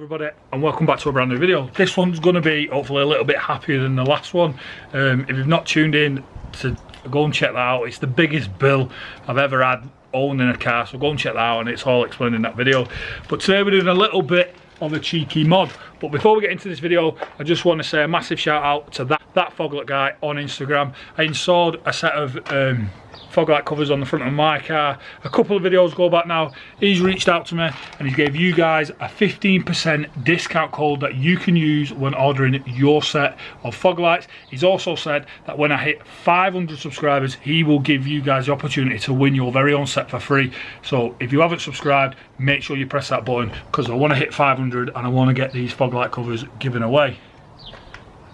everybody, and welcome back to a brand new video. This one's going to be hopefully a little bit happier than the last one. If you've not tuned in, to go and check that out. It's the biggest bill I've ever had owning a car, so go and check that out, and it's all explained in that video. But today we're doing a little bit of a cheeky mod. But before we get into this video, I just want to say a massive shout out to that Foglet guy on Instagram. I installed a set of Foglet covers on the front of my car a couple of videos ago back now. He's reached out to me and he gave you guys a 15% discount code that you can use when ordering your set of fog lights. He's also said that when I hit 500 subscribers, he will give you guys the opportunity to win your very own set for free. So if you haven't subscribed, make sure you press that button, because I want to hit 500 and I want to get these fog light covers given away.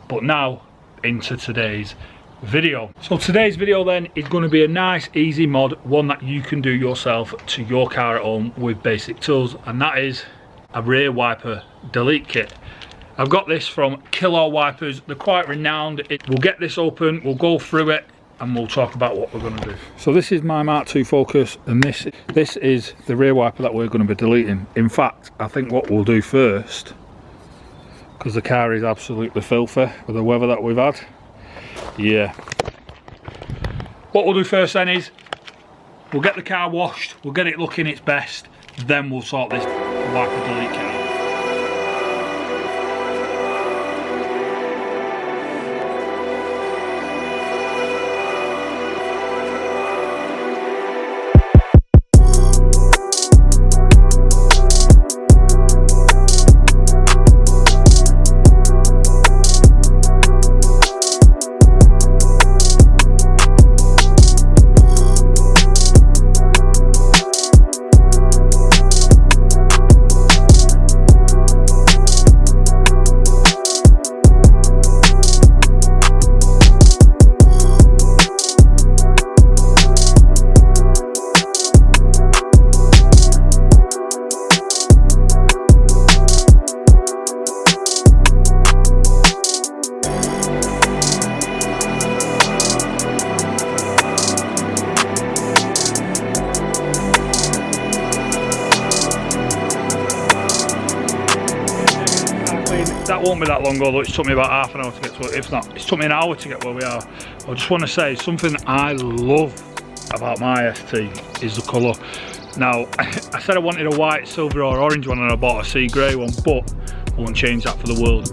But now into today's video. So today's video then is going to be a nice easy mod, one that you can do yourself to your car at home with basic tools, and that is a rear wiper delete kit. I've got this from Killer Wipers. They're quite renowned. We'll get this open, we'll go through it, and we'll talk about what we're going to do. So this is my Mark II Focus, and this is the rear wiper that we're going to be deleting. In fact, I think what we'll do first, because the car is absolutely filthy with the weather that we've had, yeah, what we'll do first then is we'll get the car washed, we'll get it looking its best, then we'll sort this wiper delete kit out. That won't be that long, although it's took me about half an hour to get to it. If not, it's took me an hour to get where we are. I just want to say something I love about my ST is the colour. Now, I said I wanted a white, silver or orange one, and I bought a sea grey one, but I won't change that for the world.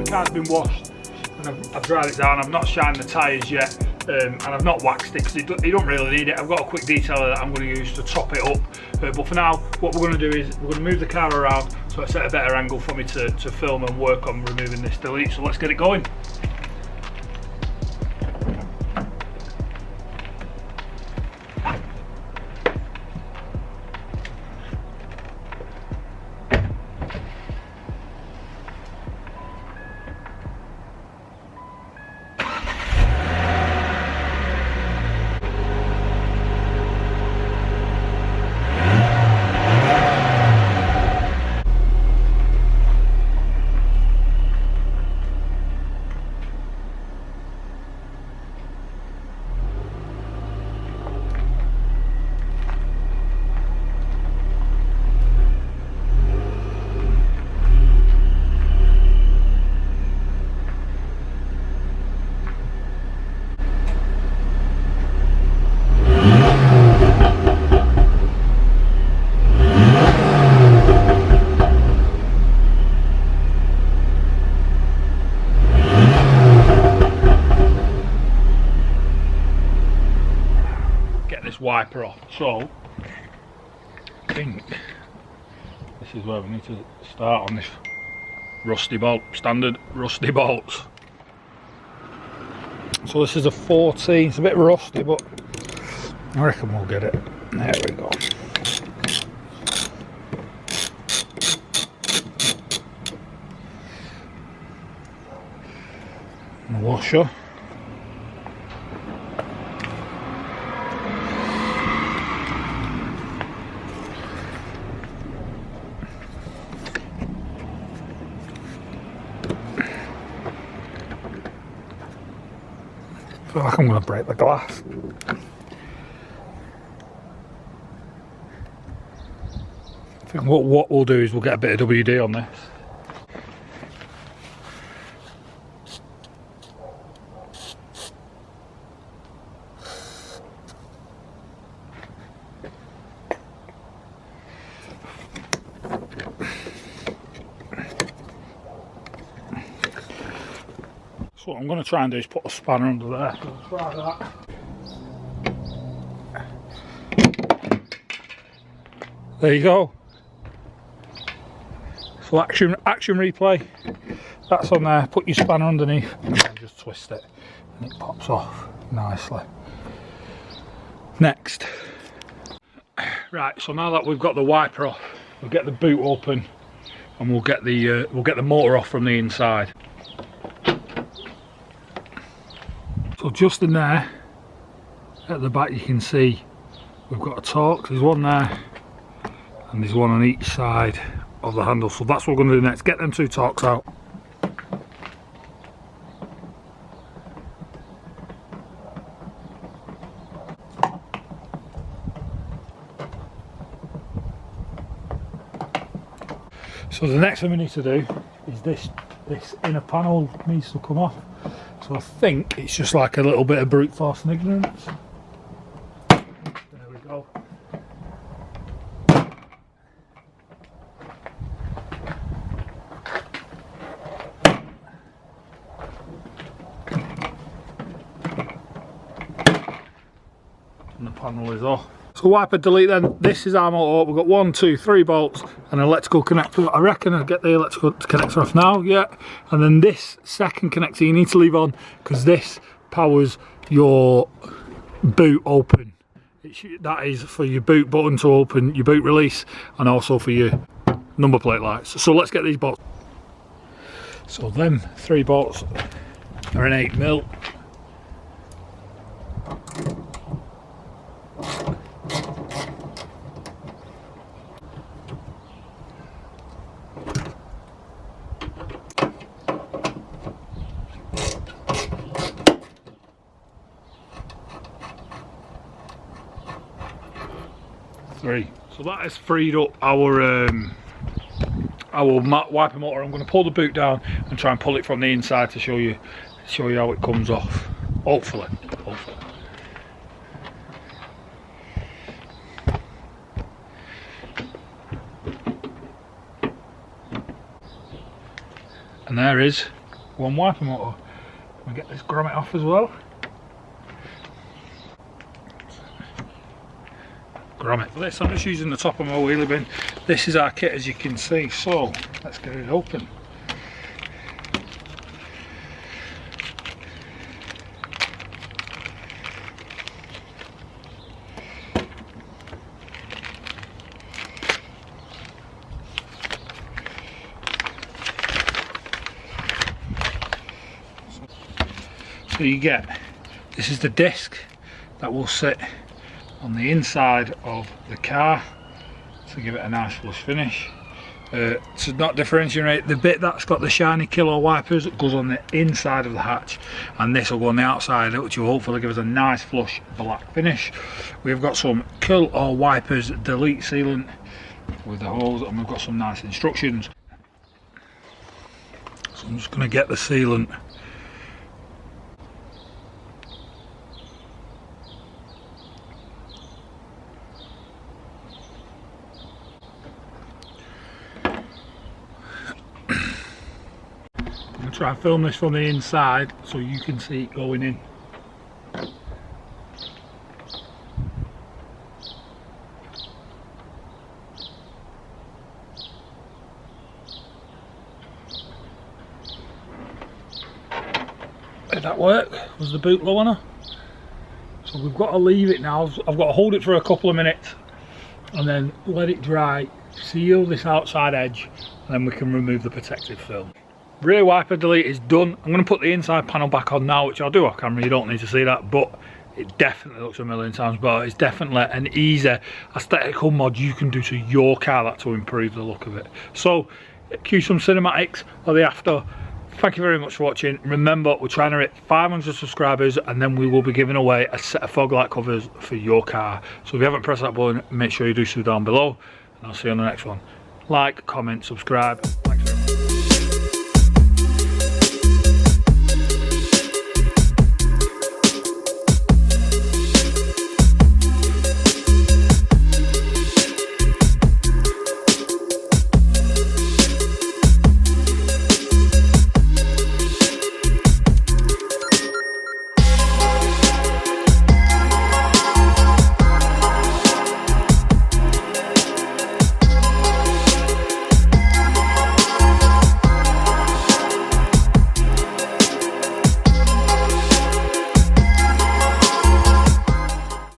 Car's been washed and I've dried it down. I've not shined the tyres yet, and I've not waxed it because you don't really need it. I've got a quick detailer that I'm going to use to top it up, but for now what we're going to do is we're going to move the car around so it's at a better angle for me to film and work on removing this delete. So let's get it going. Wiper off. So I think this is where we need to start on this rusty bolt, standard rusty bolts. So this is a 14, it's a bit rusty, but I reckon we'll get it. There we go. And the washer. I feel like I'm going to break the glass. I think what we'll do is we'll get a bit of WD on this. So what I'm going to try and do is put a spanner under there. So I'll try that. There you go. So action replay. That's on there. Put your spanner underneath and then just twist it, and it pops off nicely. Next. Right. So now that we've got the wiper off, we'll get the boot open, and we'll get the motor off from the inside. So just in there, at the back, you can see we've got a torque. There's one there, and there's one on each side of the handle. So that's what we're going to do next. Get them two torques out. So the next thing we need to do is this inner panel needs to come off. So I think it's just like a little bit of brute force and ignorance. There we go. And the panel is off. So wiper delete then. This is our motor. We've got 1, 2, 3 bolts and an electrical connector. I reckon I'll get the electrical connector off now, yeah. And then this second connector you need to leave on, because this powers your boot open. That is for your boot button to open, your boot release, and also for your number plate lights. So let's get these bolts. So them 3 bolts are an 8mm. So that has freed up our wiper motor. I'm going to pull the boot down and try and pull it from the inside to show you how it comes off. Hopefully. And there is one wiper motor. Can we get this grommet off as well? Grommet. For this I'm just using the top of my wheelie bin. This is our kit, as you can see, so let's get it open. So you get, this is the disc that will sit on the inside of the car to give it a nice flush finish. To not differentiate, the bit that's got the shiny kilo wipers goes on the inside of the hatch, and this will go on the outside, which will hopefully give us a nice flush black finish. We've got some Kill All Wipers Delete sealant with the hose, and we've got some nice instructions. So I'm just going to get the sealant. Try and film this from the inside so you can see it going in. Did that work? Was the boot low enough? So we've got to leave it now. I've got to hold it for a couple of minutes and then let it dry, seal this outside edge, and then we can remove the protective film. Rear wiper delete is done. I'm going to put the inside panel back on now, which I'll do off camera, you don't need to see that, but it definitely looks a million times better. It's definitely an easy aesthetical mod you can do to your car that to improve the look of it. So, cue some cinematics of the after. Thank you very much for watching. Remember, we're trying to hit 500 subscribers and then we will be giving away a set of fog light covers for your car. So if you haven't pressed that button, make sure you do so down below. And I'll see you on the next one. Like, comment, subscribe.